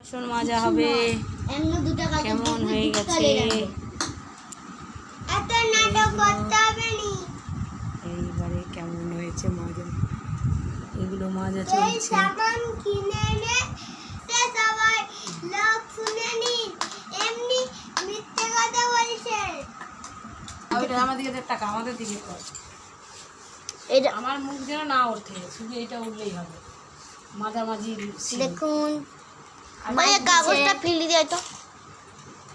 ভীষণ মজা হবে। কেমন হয়ে গেছে এইবারে, কেমন হয়েছে মজা, এগুলো মজা চলছে। আমাদের দিকে আমার মুখ যেন না ওঠে, শুধু এটা উঠলেই হবে। মাঝামাঝি দেখুন, কাগজটা ফেলে দিয়ে তো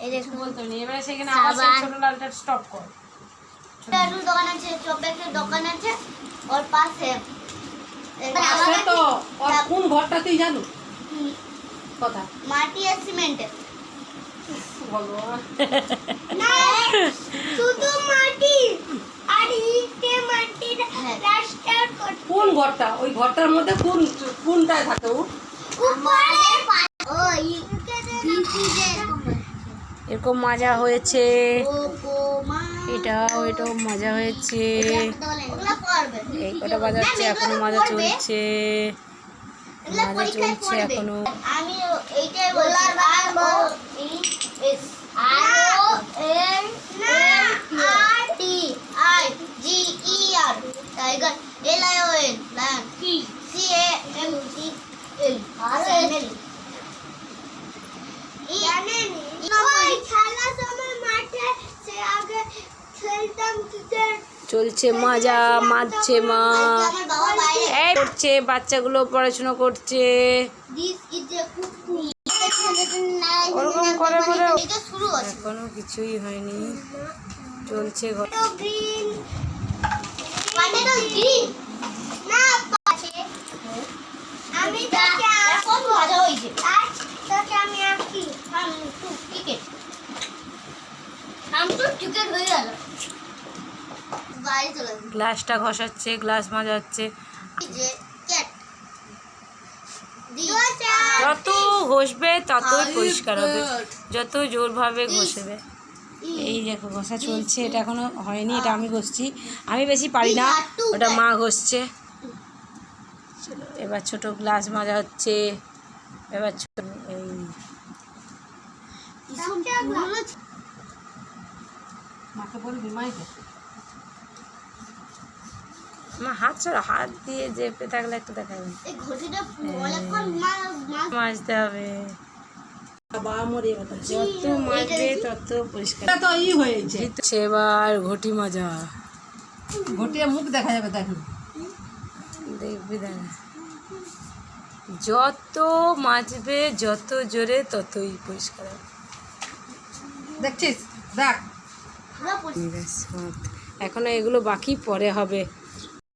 এই দেখুন বলতে নেই। এবারে সেখানে আবার সেই ছোট লালটা স্টপ কর। দোকান আছে, চপের দোকান আছে ওর পাশে। তো কোন ঘরটা তুই জানো কথা? মাটি আর সিমেন্টের। না, শুধু মাটি আর ইটে মাটির প্লাস্টার করতে। কোন ঘরটা? ওই ঘরটার মধ্যে কোনটায় থাকে ও? এরকম মজা হয়েছে, এটাও মজা হয়েছে। এই কটা বাজাচ্ছে, এখনো মজা চলছে, এখনো। আমি এইটাই বলছি, tiger, LION, lion, CAMEL, CAMEL। চলছে মজা, মারছে মা, করছে, বাচ্চাগুলো পড়াশোনা করছে। ওরকম করে বলে এখনো কিছুই হয়নি, চলছে। গ্লাসটা ঘষাচ্ছে, গ্লাস মাজা হচ্ছে। যত ঘষবে ততই পরিষ্কার হবে, যত জোরভাবে ঘষবে। এই দেখো ঘষা চলছে, এটা এখনো হয়নি, এটা আমি ঘষছি। আমি বেশি পারি না, ওটা মা ঘষছে। এবার ছোট গ্লাস মাজা হচ্ছে। এবার ছোট এই মাকে বলবি, মাইকে মা হাত ছাড়া, হাত দিয়ে চেপে থাকলে একটু দেখাবে। মাজতে হবে, যত মাজবে তত পরিষ্কার হয়েছে। এবার ঘটি মাজা, ঘটিয়ে মুখ দেখা যাবে, দেখবি দেখা। যত মাজবে যত জোরে ততই পরিষ্কার হবে, দেখছিস? দেখ, এখনো এগুলো বাকি, পরে হবে।